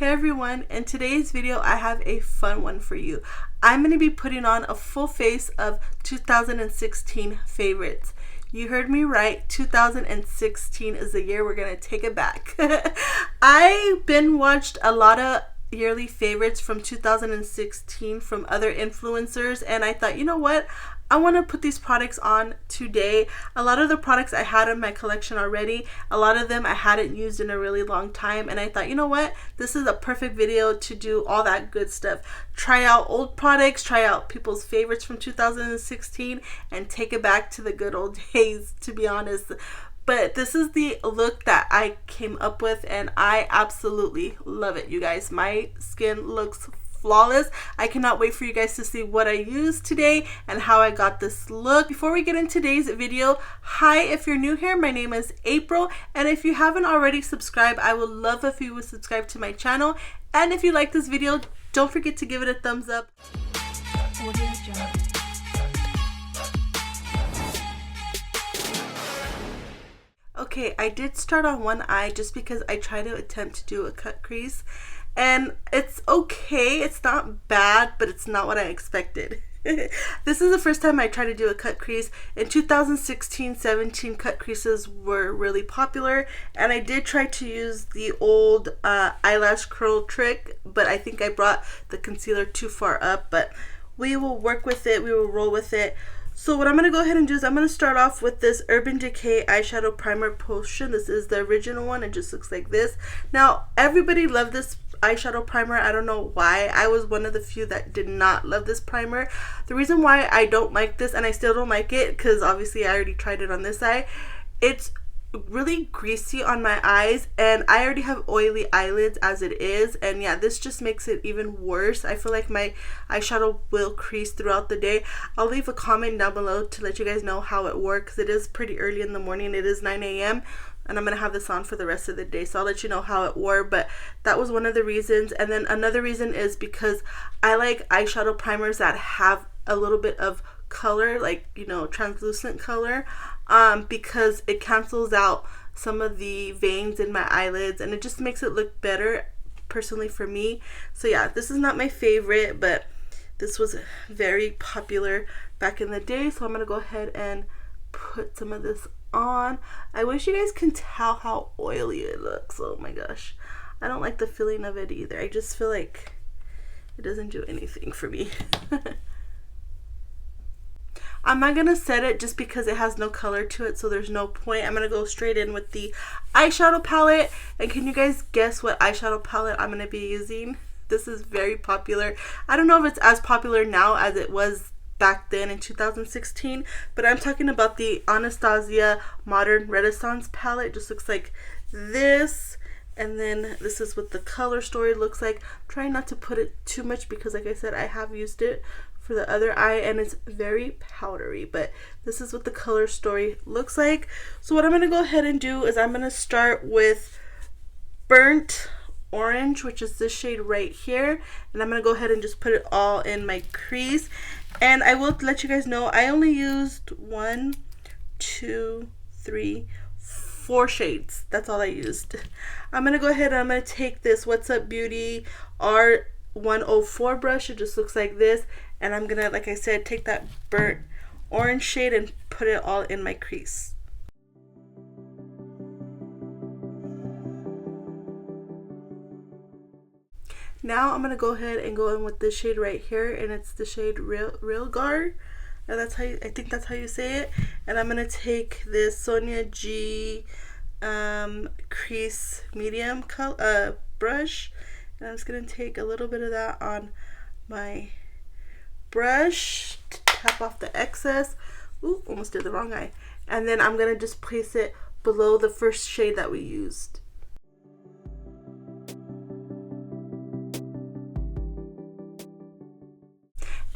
Hey everyone, in today's video I have a fun one for you. I'm going to be putting on a full face of 2016 favorites. You heard me right, 2016 is the year we're going to take it back. I binge watched a lot of yearly favorites from 2016 from other influencers, and I thought, you know what? I want to put these products on today. A lot of the products I had in my collection already. A lot of them I hadn't used in a really long time, and I thought, you know what? This is a perfect video to do all that good stuff. Try out old products, try out people's favorites from 2016, and take it back to the good old days, to be honest. But this is the look that I came up with, and I absolutely love it, you guys. My skin looks flawless. I cannot wait for you guys to see what I used today and how I got this look. Before we get into today's video, hi, if you're new here, my name is April, and if you haven't already subscribed, I would love if you would subscribe to my channel. And if you like this video, don't forget to give it a thumbs up. Okay, I did start on one eye just because I tried to attempt to do a cut crease, and it's okay. It's not bad, but it's not what I expected. This is the first time I tried to do a cut crease. In 2016-17, cut creases were really popular, and I did try to use the old eyelash curl trick, but I think I brought the concealer too far up, but we will work with it. We will roll with it. So what I'm going to go ahead and do is I'm going to start off with this Urban Decay eyeshadow primer potion. This is the original one. It just looks like this. Now, everybody loved this eyeshadow primer. I don't know why. I was one of the few that did not love this primer. The reason why I don't like this, and I still don't like it, because obviously I already tried it on this eye, it's really greasy on my eyes, and I already have oily eyelids as it is, and yeah, this just makes it even worse. I feel like my eyeshadow will crease throughout the day. I'll leave a comment down below to let you guys know how it works. It is pretty early in the morning. It is 9 a.m. and I'm gonna have this on for the rest of the day, so I'll let you know how it wore. But that was one of the reasons. And then another reason is because I like eyeshadow primers that have a little bit of color, like, you know, translucent color, because it cancels out some of the veins in my eyelids, and it just makes it look better personally for me. So yeah, this is not my favorite, but this was very popular back in the day, so I'm gonna go ahead and put some of this on. I wish you guys can tell how oily it looks. Oh my gosh, I don't like the feeling of it either. I just feel like it doesn't do anything for me. I'm not going to set it just because it has no color to it, so there's no point. I'm going to go straight in with the eyeshadow palette. And can you guys guess what eyeshadow palette I'm going to be using? This is very popular. I don't know if it's as popular now as it was back then in 2016, but I'm talking about the Anastasia Modern Renaissance palette. It just looks like this. And then this is what the color story looks like. I'm trying not to put it too much because, like I said, I have used it for the other eye, and it's very powdery, but this is what the color story looks like. So what I'm going to go ahead and do is I'm going to start with Burnt Orange, which is this shade right here, and I'm going to go ahead and just put it all in my crease. And I will let you guys know I only used 1, 2, 3, 4 shades. That's all I used. I'm going to go ahead and I'm going to take this What's Up Beauty R104 brush. It just looks like this. And I'm gonna, like I said, take that burnt orange shade and put it all in my crease. Now I'm gonna go ahead and go in with this shade right here, and it's the shade Real Guard. And that's how I think that's how you say it. And I'm gonna take this Sonia G crease medium color brush, and I'm just gonna take a little bit of that on my brush to tap off the excess. Ooh, almost did the wrong eye. And then I'm gonna just place it below the first shade that we used.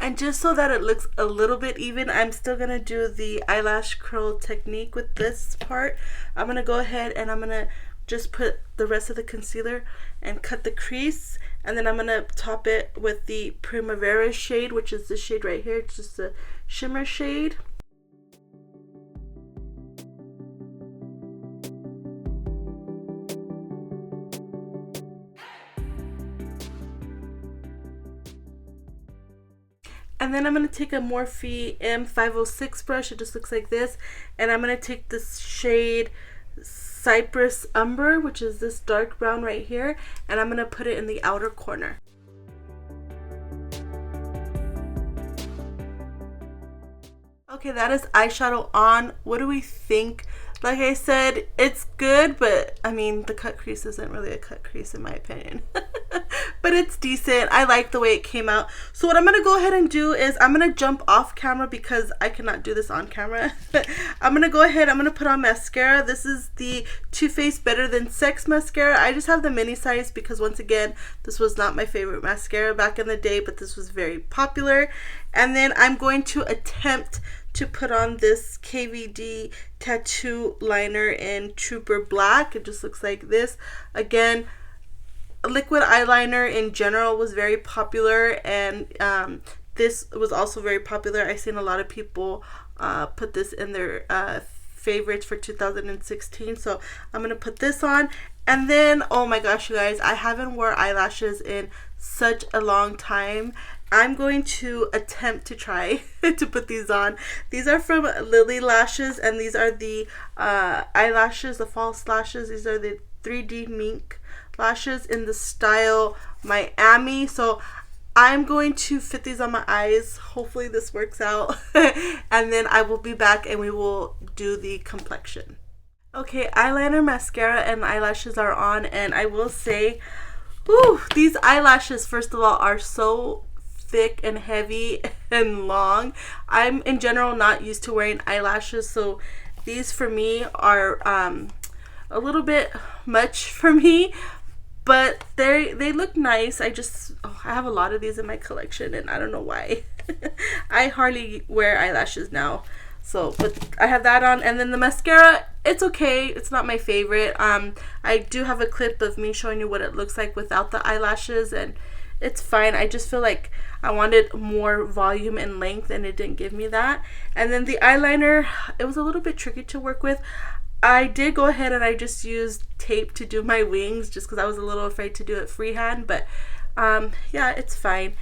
And just so that it looks a little bit even, I'm still gonna do the eyelash curl technique with this part. I'm gonna go ahead and I'm gonna just put the rest of the concealer and cut the crease, and then I'm going to top it with the Primavera shade, which is this shade right here. It's just a shimmer shade. And then I'm going to take a Morphe M506 brush. It just looks like this. And I'm going to take this shade Cypress Umber, which is this dark brown right here. And I'm going to put it in the outer corner. Okay, that is eyeshadow on. What do we think? Like I said, it's good, but I mean, the cut crease isn't really a cut crease in my opinion. But it's decent. I like the way it came out. So what I'm going to go ahead and do is I'm going to jump off camera because I cannot do this on camera. I'm going to go ahead, I'm going to put on mascara. This is the Too Faced Better Than Sex mascara. I just have the mini size because once again, this was not my favorite mascara back in the day, but this was very popular. And then I'm going to attempt to put on this KVD tattoo liner in Trooper Black. It just looks like this. Again, liquid eyeliner in general was very popular, and this was also very popular. I've seen a lot of people put this in their favorites for 2016. So I'm going to put this on. And then, oh my gosh, you guys, I haven't worn eyelashes in such a long time. I'm going to attempt to try to put these on. These are from Lily Lashes, and these are the eyelashes, the false lashes. These are the 3D mink lashes in the style Miami. So I'm going to fit these on my eyes. Hopefully this works out. And then I will be back and we will do the complexion. Okay, eyeliner, mascara, and eyelashes are on, and I will say, whew, these eyelashes, first of all, are so thick and heavy and long. I'm in general not used to wearing eyelashes, so these for me are a little bit much for me, but they look nice. I have a lot of these in my collection, and I don't know why. I hardly wear eyelashes now. So, but I have that on. And then the mascara, it's okay. It's not my favorite. I do have a clip of me showing you what it looks like without the eyelashes, and it's fine. I just feel like I wanted more volume and length, and it didn't give me that. And then the eyeliner, it was a little bit tricky to work with. I did go ahead and I just used tape to do my wings just because I was a little afraid to do it freehand, but yeah, it's fine.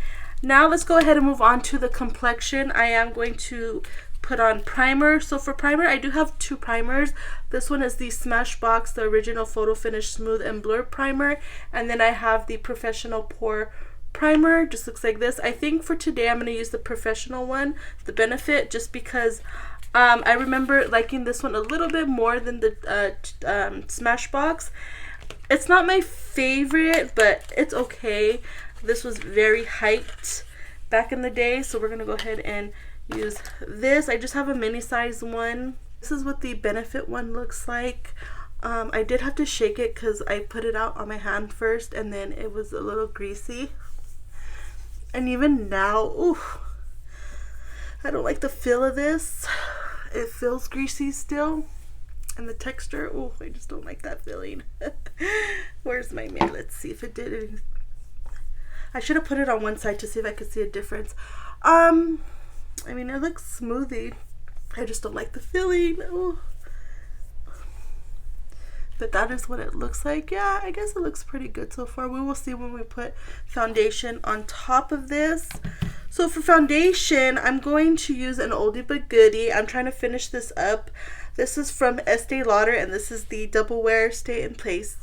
Now let's go ahead and move on to the complexion. I am going to put on primer. So for primer, I do have two primers. This one is the Smashbox, the original Photo Finish Smooth and Blur primer, and then I have the Professional Pore primer. Just looks like this. I think for today I'm going to use the professional one, the Benefit, just because I remember liking this one a little bit more than the Smashbox. It's not my favorite, but it's okay. This was very hyped back in the day, so we're going to go ahead and use this. I just have a mini size one. This is what the Benefit one looks like. I did have to shake it because I put it out on my hand first, and then it was a little greasy. And even now, ooh, I don't like the feel of this. It feels greasy still. And the texture, oh, I just don't like that feeling. Where's my mirror? Let's see if it did anything. I should have put it on one side to see if I could see a difference. I mean, it looks smoothie. I just don't like the feeling. Ooh. But that is what it looks like. Yeah, I guess it looks pretty good so far. We will see when we put foundation on top of this. So for foundation, I'm going to use an oldie but goodie. I'm trying to finish this up. This is from Estee Lauder, and this is the Double Wear Stay in Place,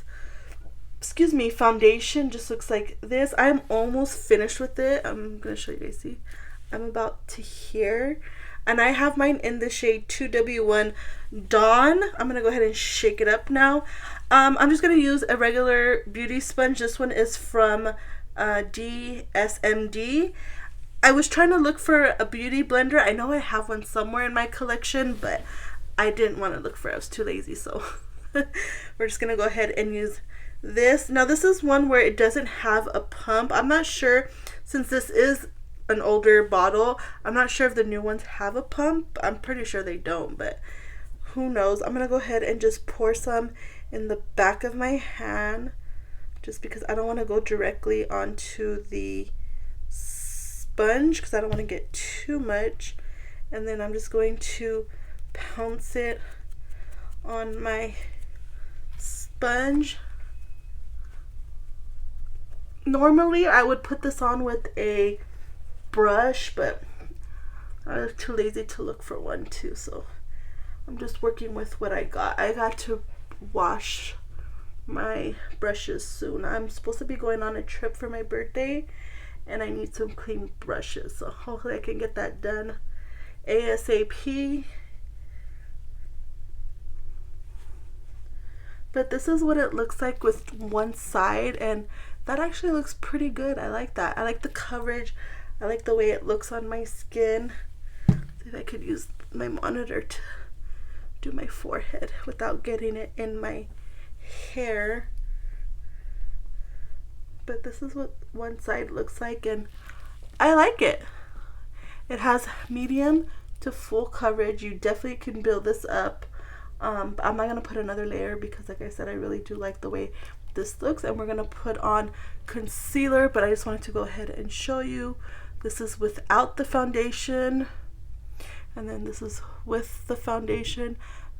excuse me, foundation. Just looks like this. I'm almost finished with it. I'm going to show you guys. See, I'm about to here. And I have mine in the shade 2W1 Dawn. I'm going to go ahead and shake it up now. I'm just going to use a regular beauty sponge. This one is from DSMD. I was trying to look for a beauty blender. I know I have one somewhere in my collection, but I didn't want to look for it. I was too lazy, so we're just going to go ahead and use this. Now, this is one where it doesn't have a pump. I'm not sure, since this is an older bottle, I'm not sure if the new ones have a pump. I'm pretty sure they don't, but who knows. I'm going to go ahead and just pour some in the back of my hand, just because I don't want to go directly onto the sponge because I don't want to get too much. And then I'm just going to pounce it on my sponge. Normally I would put this on with a brush, but I was too lazy to look for one too, so I'm just working with what I got. I got to wash my brushes soon. I'm supposed to be going on a trip for my birthday, and I need some clean brushes, so hopefully I can get that done ASAP. But this is what it looks like with one side, and that actually looks pretty good. I like that. I like the coverage. I like the way it looks on my skin. See if I could use my monitor to do my forehead without getting it in my hair. But this is what one side looks like, and I like it. It has medium to full coverage. You definitely can build this up. But I'm not going to put another layer because, like I said, I really do like the way this looks. And we're going to put on concealer, but I just wanted to go ahead and show you. This is without the foundation, and then this is with the foundation.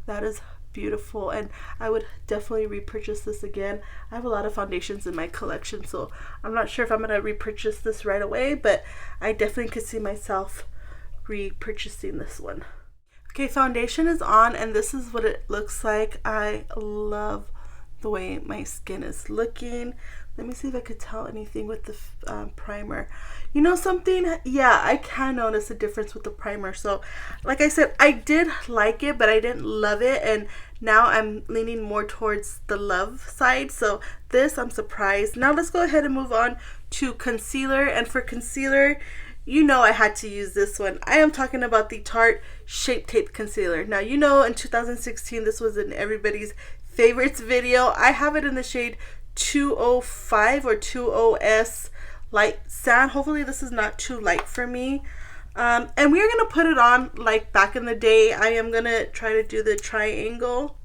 That is beautiful, and I would definitely repurchase this again. I have a lot of foundations in my collection, so I'm not sure if I'm going to repurchase this right away, but I definitely could see myself repurchasing this one. Okay, foundation is on, and this is what it looks like. I love the way my skin is looking. Let me see if I could tell anything with the primer. You know something? Yeah, I can notice a difference with the primer. So, like I said, I did like it, but I didn't love it, and now I'm leaning more towards the love side. So this, I'm surprised. Now let's go ahead and move on to concealer. And for concealer, you know I had to use this one. I am talking about the Tarte Shape Tape Concealer. Now, you know in 2016, this was in everybody's favorites video. I have it in the shade 205 or 20S Light Sand. Hopefully this is not too light for me. And we're going to put it on like back in the day. I am going to try to do the triangle.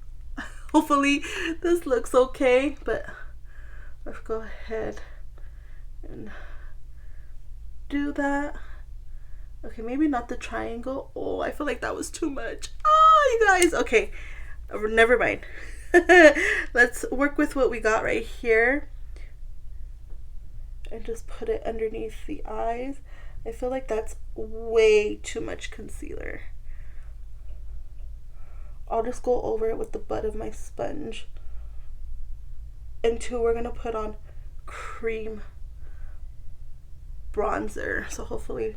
Hopefully this looks okay, but let's go ahead and do that. Okay, maybe not the triangle. Oh, I feel like that was too much. Oh, you guys. Okay, never mind. Let's work with what we got right here and just put it underneath the eyes. I feel like that's way too much concealer. I'll just go over it with the butt of my sponge. And two, we're gonna put on cream bronzer, so hopefully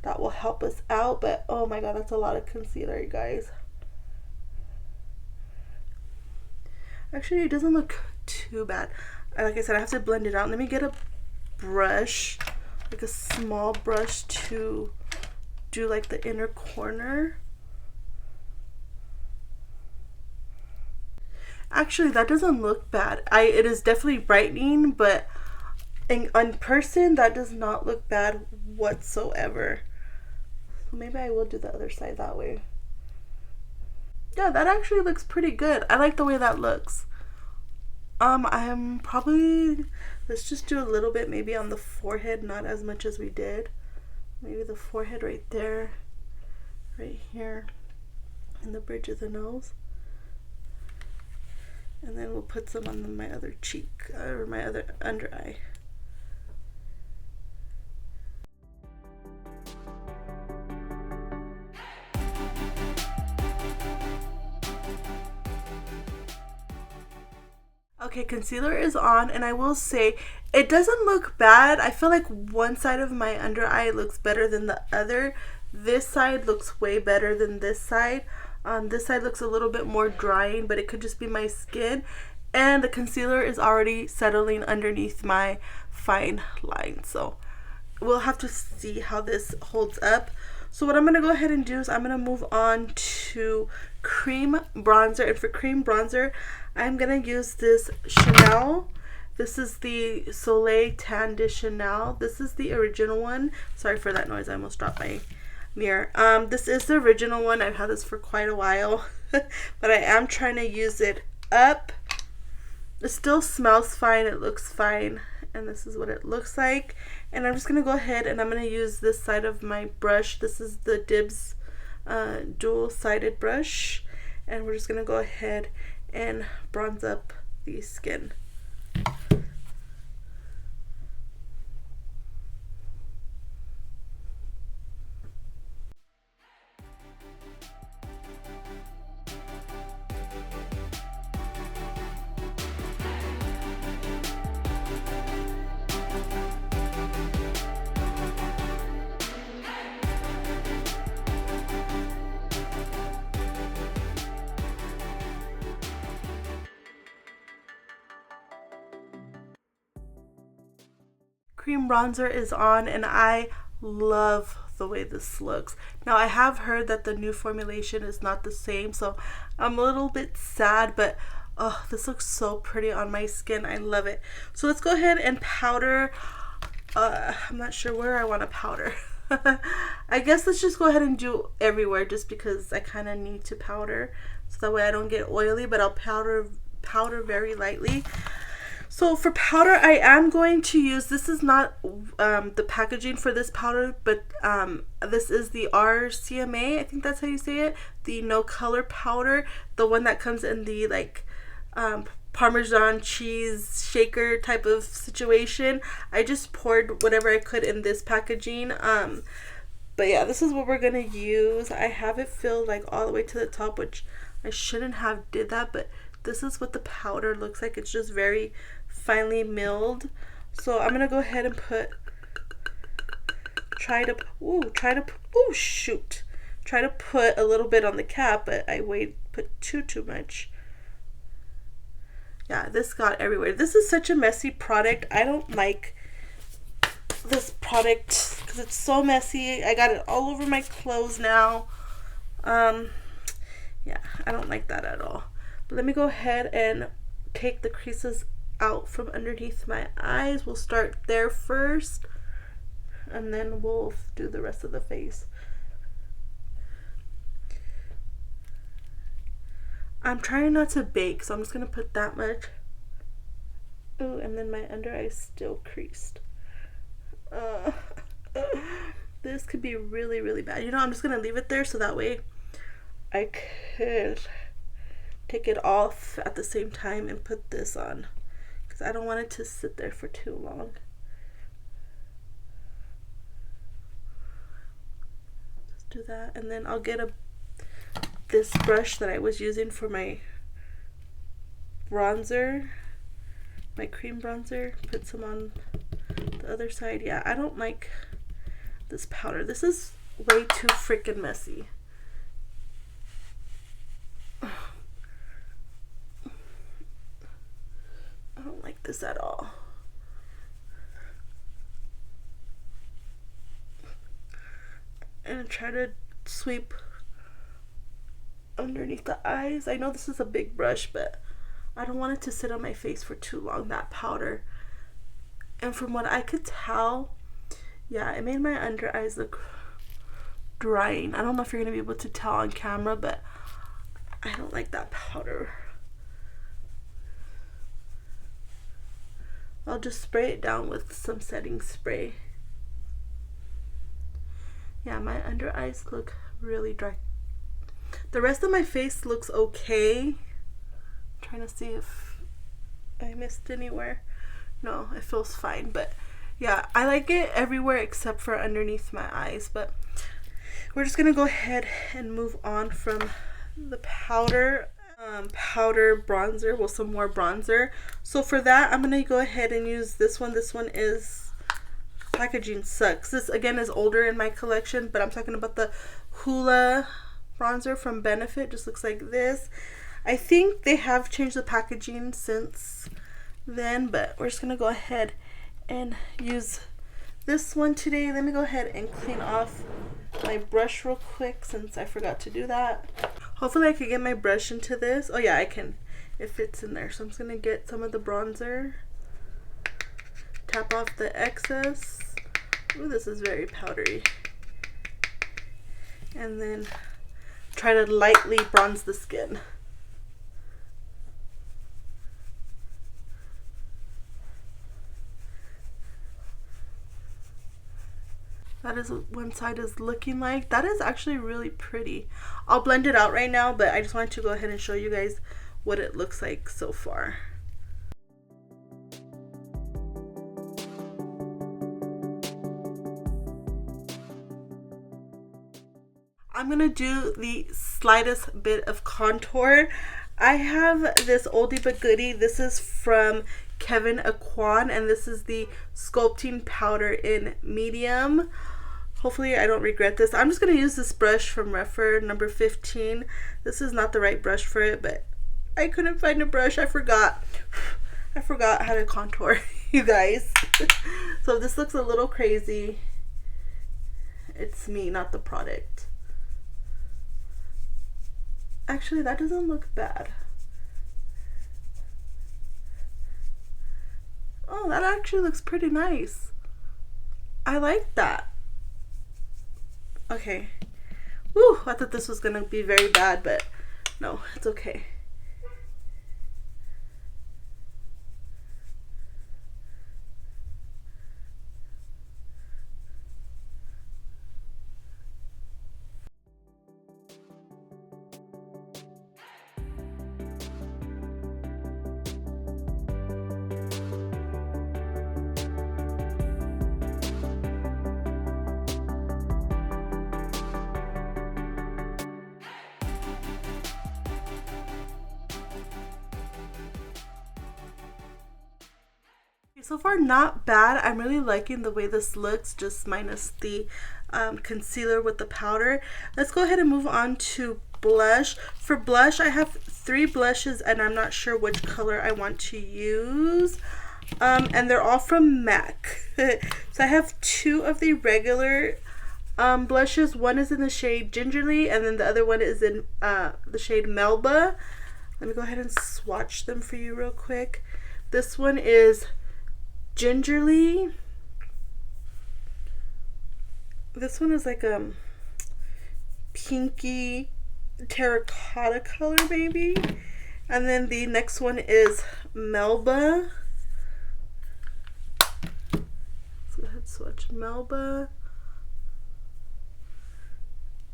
that will help us out. But oh my god, that's a lot of concealer, you guys. Actually, it doesn't look too bad. Like I said, I have to blend it out. Let me get a brush, like a small brush, to do like the inner corner. Actually, that doesn't look bad. It is definitely brightening, but in person, that does not look bad whatsoever. Maybe I will do the other side that way. Yeah, that actually looks pretty good. I like the way that looks. I'm probably, let's just do a little bit maybe on the forehead, not as much as we did. Maybe the forehead right there, right here, and the bridge of the nose. And then we'll put some on my other cheek, or my other under eye. Okay, concealer is on, and I will say it doesn't look bad. I feel like one side of my under eye looks better than the other. This side looks way better than this side. This side looks a little bit more drying, but it could just be my skin. And the concealer is already settling underneath my fine line, so we'll have to see how this holds up. So what I'm going to go ahead and do is I'm going to move on to cream bronzer. And for cream bronzer, I'm going to use this Chanel. This is the Soleil Tan de Chanel. This is the original one. Sorry for that noise. I almost dropped my mirror. This is the original one. I've had this for quite a while. But I am trying to use it up. It still smells fine. It looks fine. And this is what it looks like. And I'm just going to go ahead and I'm going to use this side of my brush. This is the Dibs dual-sided brush. And we're just going to go ahead and bronze up the skin. cream bronzer is on, and I love the way this looks. Now I have heard that the new formulation is not the same, so I'm a little bit sad, but oh, this looks so pretty on my skin. I love it. So let's go ahead and powder. I'm not sure where I want to powder. I guess let's just go ahead and do everywhere, just because I kind of need to powder so that way I don't get oily, but I'll powder very lightly. So for powder, I am going to use, this is not the packaging for this powder, but this is the RCMA, I think that's how you say it, the no color powder, the one that comes in the like Parmesan cheese shaker type of situation. I just poured whatever I could in this packaging. But yeah, this is what we're gonna use. I have it filled like all the way to the top, which I shouldn't have did that, but this is what the powder looks like. It's just very finely milled. So I'm gonna go ahead and try to put a little bit on the cap, but I put too much. Yeah, this got everywhere. This is such a messy product. I don't like this product because it's so messy. I got it all over my clothes now. Yeah, I don't like that at all. But let me go ahead and take the creases out from underneath my eyes. We'll start there first, and then we'll do the rest of the face. I'm trying not to bake, so I'm just gonna put that much. Ooh, and then my under eye is still creased. This could be really, really bad. You know, I'm just gonna leave it there so that way I could take it off at the same time and put this on, because I don't want it to sit there for too long. Just do that, and then I'll get this brush that I was using for my bronzer, my cream bronzer, put some on the other side. Yeah, I don't like this powder. This is way too freaking messy. I don't like this at all. And try to sweep underneath the eyes. I know this is a big brush, but I don't want it to sit on my face for too long, that powder. And from what I could tell, yeah, it made my under eyes look drying. I don't know if you're gonna be able to tell on camera, but I don't like that powder. I'll just spray it down with some setting spray. Yeah, my under eyes look really dry. The rest of my face looks okay. I'm trying to see if I missed anywhere. No, it feels fine, but yeah, I like it everywhere except for underneath my eyes. But we're just gonna go ahead and move on from the powder bronzer. Well, some more bronzer. So for that, I'm gonna go ahead and use this one. This one is, packaging sucks. This again is older in my collection, but I'm talking about the Hoola bronzer from Benefit. Just looks like this. I think they have changed the packaging since then, but we're just gonna go ahead and use this one today. Let me go ahead and clean off my brush real quick since I forgot to do that. Hopefully I can get my brush into this. Oh yeah, I can. It fits in there. So I'm just gonna get some of the bronzer, tap off the excess. Ooh, this is very powdery. And then try to lightly bronze the skin. That is what one side is looking like. That is actually really pretty. I'll blend it out right now, but I just wanted to go ahead and show you guys what it looks like so far. I'm gonna do the slightest bit of contour. I have this oldie but goodie. This is from Kevyn Aucoin, and this is the sculpting powder in medium. Hopefully I don't regret this. I'm just going to use this brush from Refer number 15. This is not the right brush for it, but I couldn't find a brush. I forgot how to contour, you guys. So if this looks a little crazy, it's me, not the product. Actually, that doesn't look bad. Oh, that actually looks pretty nice. I like that. Okay. Woo, I thought this was gonna be very bad, but no, it's okay. So far, not bad. I'm really liking the way this looks, just minus the concealer with the powder. Let's go ahead and move on to blush. For blush, I have 3 blushes and I'm not sure which color I want to use. And they're all from MAC. So I have 2 of the regular blushes. One is in the shade Gingerly and then the other one is in the shade Melba. Let me go ahead and swatch them for you real quick. This one is Gingerly. This one is like a pinky terracotta color maybe. And then the next one is Melba. Let's go ahead and swatch Melba.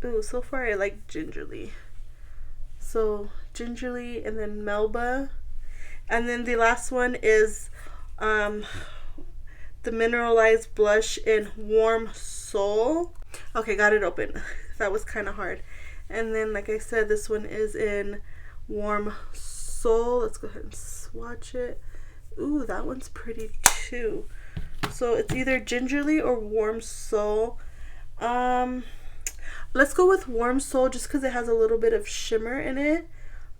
Ooh, so far I like Gingerly. So Gingerly and then Melba. And then the last one is the mineralized blush in Warm Soul. Okay, got it open. That was kind of hard. And then, like I said, this one is in Warm Soul. Let's go ahead and swatch it. Ooh, that one's pretty too. So it's either Gingerly or Warm Soul. Let's go with Warm Soul just because it has a little bit of shimmer in it.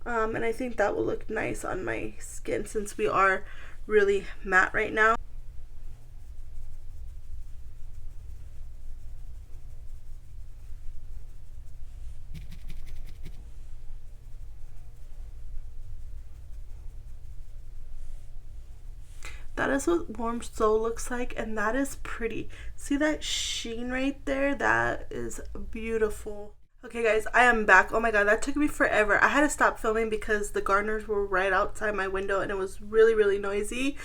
And I think that will look nice on my skin since we are really matte right now. That is what Warm Soul looks like, and that is pretty. See that sheen right there? That is beautiful. Okay guys, I am back. Oh my god, that took me forever. I had to stop filming because the gardeners were right outside my window and it was really noisy.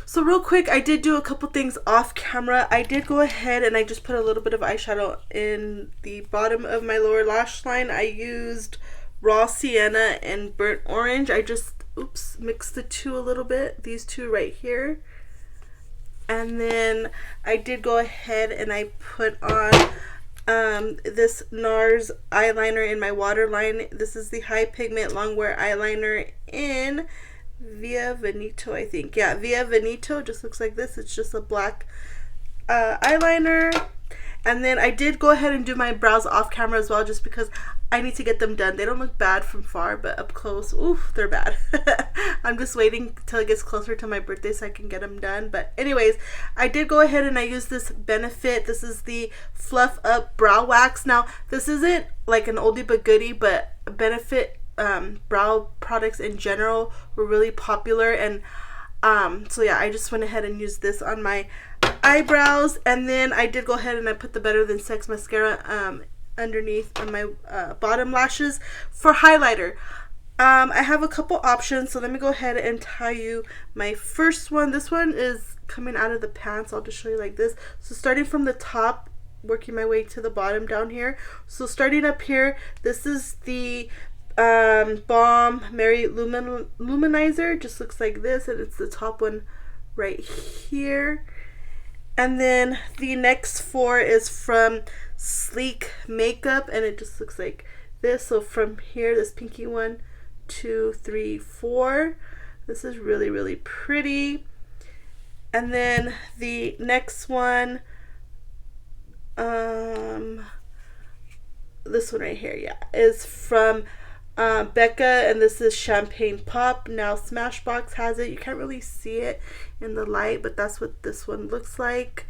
So real quick, I did do a couple things off camera. I did go ahead and I just put a little bit of eyeshadow in the bottom of my lower lash line. I used Raw Sienna and Burnt Orange. I just, mixed the two a little bit. These two right here. And then I did go ahead and I put on this NARS eyeliner in my waterline. This is the High Pigment Longwear eyeliner in Via Veneto, I think. Yeah, Via Veneto. Just looks like this. It's just a black eyeliner. And then I did go ahead and do my brows off camera as well, just because I need to get them done. They don't look bad from far, but up close, oof, they're bad. I'm just waiting till it gets closer to my birthday so I can get them done. But anyways, I did go ahead and I used this Benefit. This is the Fluff Up Brow Wax. Now, this isn't like an oldie but goodie, but Benefit brow products in general were really popular. And so yeah, I just went ahead and used this on my eyebrows. And then I did go ahead and I put the Better Than Sex mascara underneath on my bottom lashes. For highlighter, I have a couple options, so let me go ahead and tell you my first one. This one is coming out of the pan, so I'll just show you like this. So starting from the top, working my way to the bottom down here. So starting up here, this is the Balm Mary Luminizer. Just looks like this, and it's the top one right here. And then the next four is from Sleek Makeup, and it just looks like this. So from here, this pinky 1, 2, 3, 4. This is really pretty. And then the next one, this one right here, yeah, is from Becca, and this is Champagne Pop. Now Smashbox has it. You can't really see it in the light, but that's what this one looks like.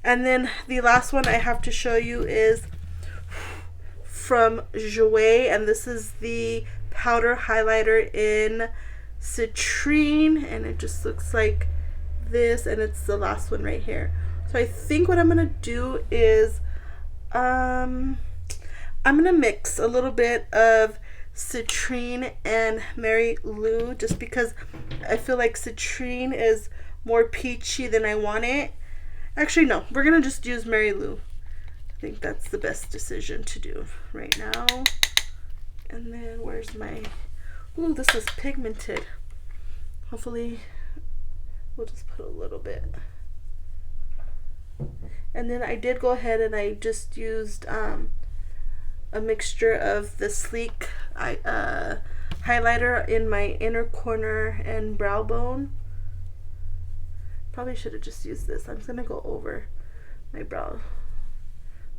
And then the last one I have to show you is from Jouer, and this is the powder highlighter in Citrine, and it just looks like this, and it's the last one right here. So I think what I'm gonna do is I'm gonna mix a little bit of Citrine and Mary Lou, just because I feel like Citrine is more peachy than I want it. Actually, no, we're gonna just use Mary Lou. I think that's the best decision to do right now. And then where's my, ooh, this is pigmented. Hopefully we'll just put a little bit. And then I did go ahead and I just used a mixture of the Sleek highlighter in my inner corner and brow bone. Probably should have just used this. I'm just gonna go over my brow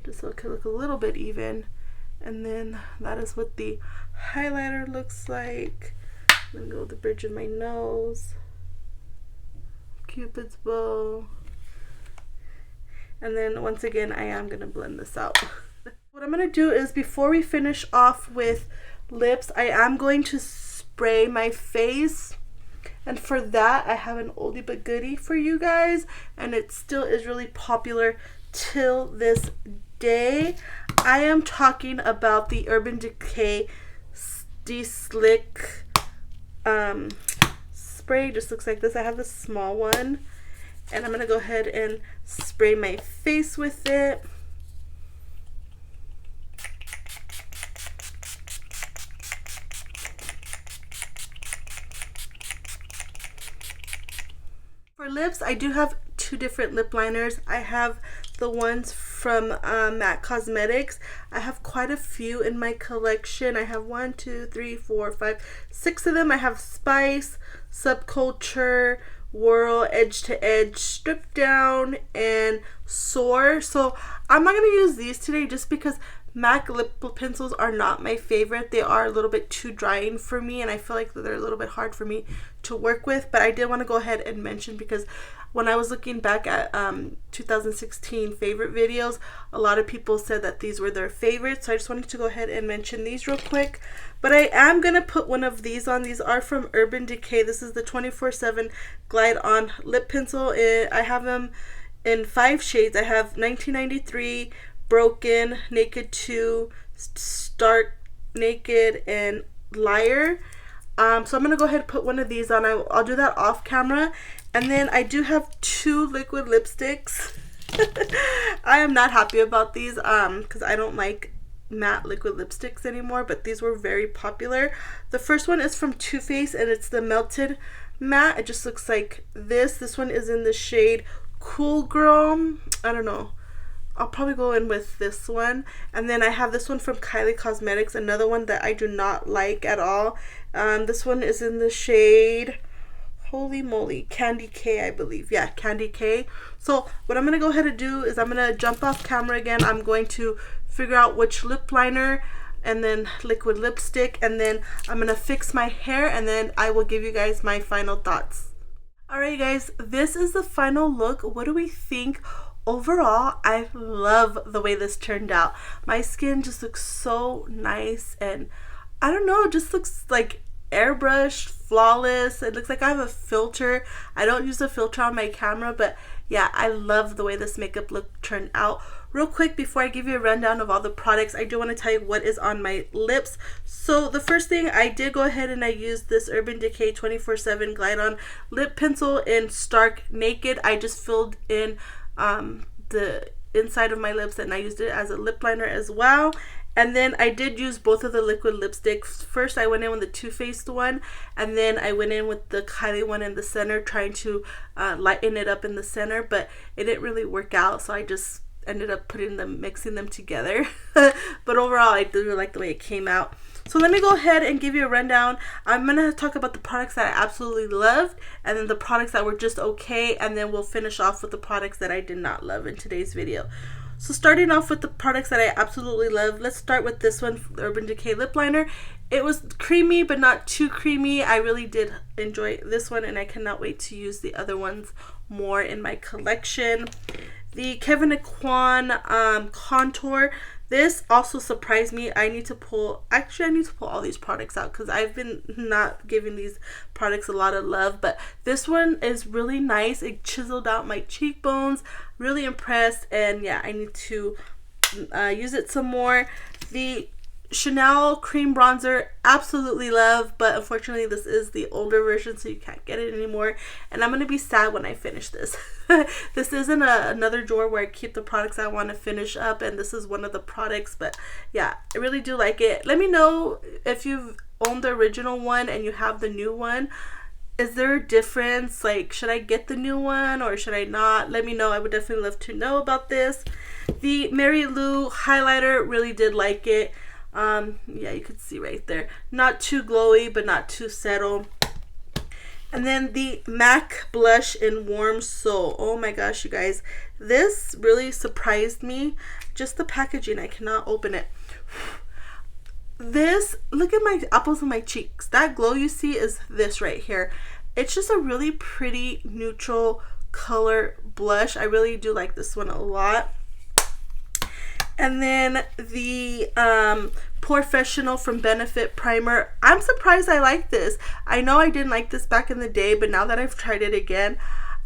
just so it can look a little bit even. And then that is what the highlighter looks like. I'm gonna go with the bridge of my nose, Cupid's bow, and then once again I am gonna blend this out. What I'm gonna do is, before we finish off with lips, I am going to spray my face, and for that I have an oldie but goodie for you guys, and it still is really popular till this day. I am talking about the Urban Decay De-Slick spray. Just looks like this. I have the small one, and I'm gonna go ahead and spray my face with it. For lips, I do have two different lip liners. I have the ones from MAC Cosmetics. I have quite a few in my collection. I have 1, 2, 3, 4, 5, 6 of them. I have Spice, Subculture, Whirl, Edge to Edge, Strip Down, and Soar. So I'm not going to use these today just because MAC lip pencils are not my favorite. They are a little bit too drying for me, and I feel like they're a little bit hard for me to work with. But I did want to go ahead and mention, because when I was looking back at 2016 favorite videos, a lot of people said that these were their favorites. So I just wanted to go ahead and mention these real quick. But I am going to put one of these on. These are from Urban Decay. This is the 24/7 Glide On Lip Pencil. I have them in 5 shades. I have 1993, Broken, Naked 2, Stark Naked, and Liar. So I'm going to go ahead and put one of these on. I'll do that off camera. And then I do have 2 liquid lipsticks. I am not happy about these because I don't like matte liquid lipsticks anymore, but these were very popular. The first one is from Too Faced, and it's the Melted Matte. It just looks like this. This one is in the shade Cool Girl. I don't know. I'll probably go in with this one. And then I have this one from Kylie Cosmetics, another one that I do not like at all. This one is in the shade, holy moly, Candy K, I believe. Yeah, Candy K. So what I'm going to go ahead and do is I'm going to jump off camera again. I'm going to figure out which lip liner and then liquid lipstick, and then I'm going to fix my hair, and then I will give you guys my final thoughts. Alright guys, this is the final look. What do we think? Overall, I love the way this turned out. My skin just looks so nice, and I don't know, it just looks like airbrushed, flawless. It looks like I have a filter. I don't use a filter on my camera, but yeah, I love the way this makeup look turned out. Real quick, before I give you a rundown of all the products, I do want to tell you what is on my lips. So the first thing, I did go ahead and I used this Urban Decay 24/7 Glide On Lip Pencil in Stark Naked. I just filled in the inside of my lips, and I used it as a lip liner as well. And then I did use both of the liquid lipsticks. First I went in with the Too Faced one, and then I went in with the Kylie one in the center, trying to lighten it up in the center, but it didn't really work out, so I just ended up mixing them together. But overall, I do like the way it came out. So let me go ahead and give you a rundown. I'm going to talk about the products that I absolutely loved, and then the products that were just okay, and then we'll finish off with the products that I did not love in today's video. So starting off with the products that I absolutely love, let's start with this one, the Urban Decay Lip Liner. It was creamy, but not too creamy. I really did enjoy this one, and I cannot wait to use the other ones more in my collection. The Kevin Aquan contour. This also surprised me. I need to pull all these products out because I've been not giving these products a lot of love, but this one is really nice. It chiseled out my cheekbones. Really impressed, and yeah, I need to use it some more. The Chanel cream bronzer, absolutely love, but unfortunately this is the older version, so you can't get it anymore, and I'm gonna be sad when I finish this. This isn't another drawer where I keep the products I want to finish up, and this is one of the products. But yeah, I really do like it. Let me know if you've owned the original one and you have the new one. Is there a difference? Like, should I get the new one or should I not? Let me know. I would definitely love to know about this. The Mary Lou highlighter, really did like it. Yeah, you could see right there, not too glowy but not too settled. And then the MAC blush in Warm Soul. Oh my gosh, you guys, this really surprised me. Just the packaging, I cannot open it. This, look at my apples on my cheeks. That glow you see is this right here. It's just a really pretty neutral color blush. I really do like this one a lot. And then the Professional from Benefit primer. I'm surprised I like this. I know I didn't like this back in the day, but now that I've tried it again,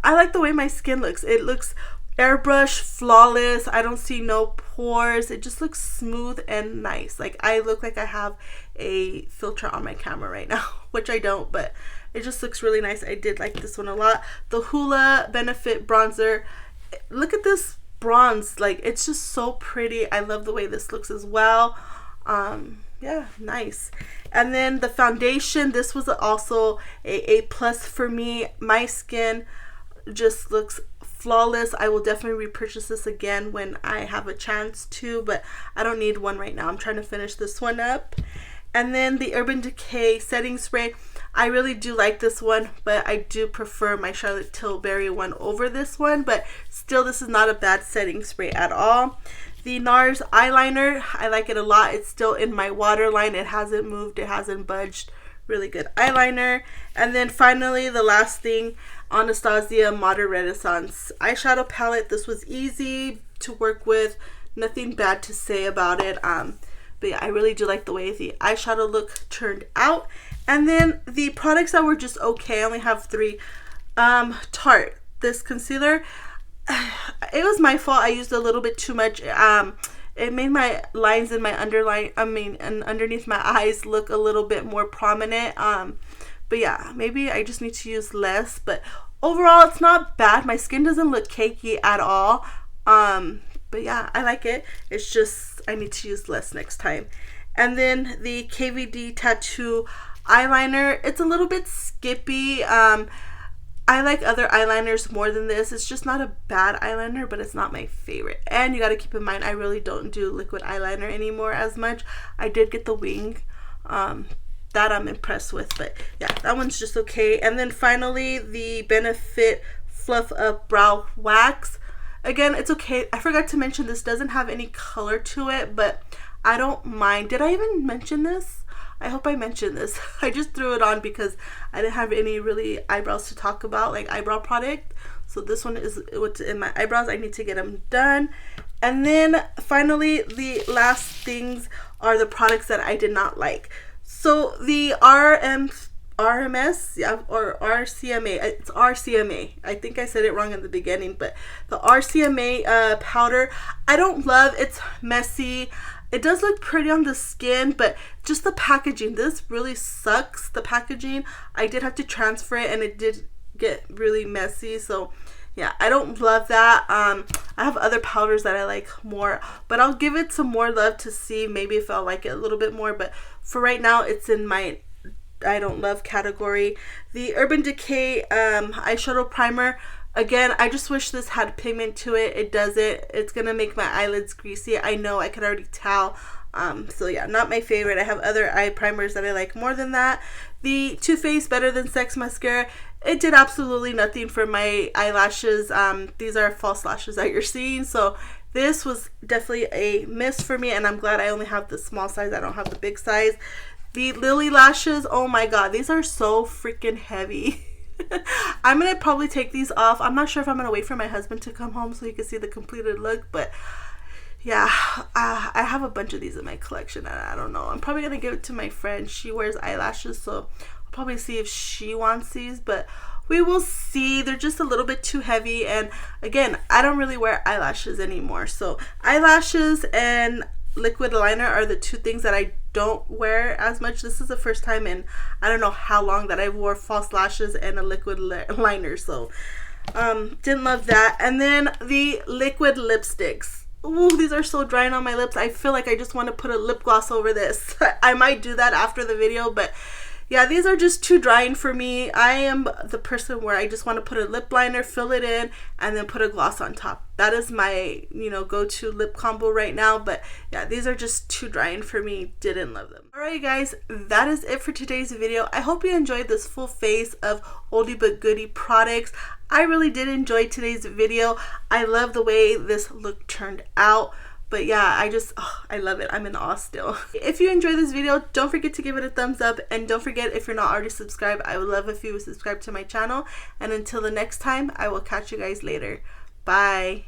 I like the way my skin looks. It looks airbrush flawless. I don't see no pores. It just looks smooth and nice. Like, I look like I have a filter on my camera right now, which I don't, but it just looks really nice. I did like this one a lot. The Hoola Benefit bronzer. Look at this bronze, like, it's just so pretty. I love the way this looks as well. Yeah, nice. And then the foundation, this was also a plus for me. My skin just looks flawless. I will definitely repurchase this again when I have a chance to, but I don't need one right now. I'm trying to finish this one up. And then the Urban Decay setting spray. I really do like this one, but I do prefer my Charlotte Tilbury one over this one, but still, this is not a bad setting spray at all. The NARS eyeliner, I like it a lot. It's still in my waterline. It hasn't moved. It hasn't budged. Really good eyeliner. And then finally, the last thing, Anastasia Modern Renaissance eyeshadow palette. This was easy to work with. Nothing bad to say about it. But yeah, I really do like the way the eyeshadow look turned out. And then the products that were just okay, I only have 3. Tarte, this concealer, it was my fault. I used a little bit too much. It made my lines in my and underneath my eyes look a little bit more prominent. But yeah, maybe I just need to use less. But overall, it's not bad. My skin doesn't look cakey at all. But yeah, I like it. It's just I need to use less next time. And then the KVD Tattoo eyeliner. It's a little bit skippy. I like other eyeliners more than this. It's just not a bad eyeliner, but it's not my favorite. And you got to keep in mind, I really don't do liquid eyeliner anymore as much. I did get the wing. That I'm impressed with, but yeah, that one's just okay. And then finally, the Benefit Fluff Up Brow Wax. Again, it's okay. I forgot to mention this doesn't have any color to it, but I don't mind. Did I even mention this? I hope I mentioned this. I just threw it on because I didn't have any really eyebrows to talk about, like eyebrow product. So this one is what's in my eyebrows. I need to get them done. And then finally, the last things are the products that I did not like. So the RMS, yeah, or RCMA, it's RCMA. I think I said it wrong in the beginning, but the RCMA powder, I don't love. It's messy. It does look pretty on the skin, but just the packaging, this really sucks, the packaging. I did have to transfer it, and it did get really messy, so yeah, I don't love that. I have other powders that I like more, but I'll give it some more love to see maybe if I'll like it a little bit more, but for right now, it's in my I don't love category. The Urban Decay eyeshadow primer. Again, I just wish this had pigment to it. It doesn't. It's gonna make my eyelids greasy. I know, I could already tell. So yeah, not my favorite. I have other eye primers that I like more than that. The Too Faced Better Than Sex mascara. It did absolutely nothing for my eyelashes. These are false lashes that you're seeing. So this was definitely a miss for me, and I'm glad I only have the small size. I don't have the big size. The Lily lashes, oh my god, these are so freaking heavy. I'm gonna probably take these off. I'm not sure if I'm gonna wait for my husband to come home so he can see the completed look, but yeah, I have a bunch of these in my collection and I don't know. I'm probably gonna give it to my friend. She wears eyelashes, so I'll probably see if she wants these, but we will see. They're just a little bit too heavy, and again, I don't really wear eyelashes anymore, so eyelashes and liquid liner are the two things that I don't wear as much. This is the first time in I don't know how long that I wore false lashes and a liquid liner, so didn't love that. And then the liquid lipsticks. Ooh, these are so drying on my lips. I feel like I just want to put a lip gloss over this. I might do that after the video, but yeah, these are just too drying for me. I am the person where I just want to put a lip liner, fill it in, and then put a gloss on top. That is my, go-to lip combo right now. But yeah, these are just too drying for me. Didn't love them. Alright guys, that is it for today's video. I hope you enjoyed this full face of oldie but goodie products. I really did enjoy today's video. I love the way this look turned out. But yeah, I love it. I'm in awe still. If you enjoyed this video, don't forget to give it a thumbs up. And don't forget, if you're not already subscribed, I would love if you would subscribe to my channel. And until the next time, I will catch you guys later. Bye.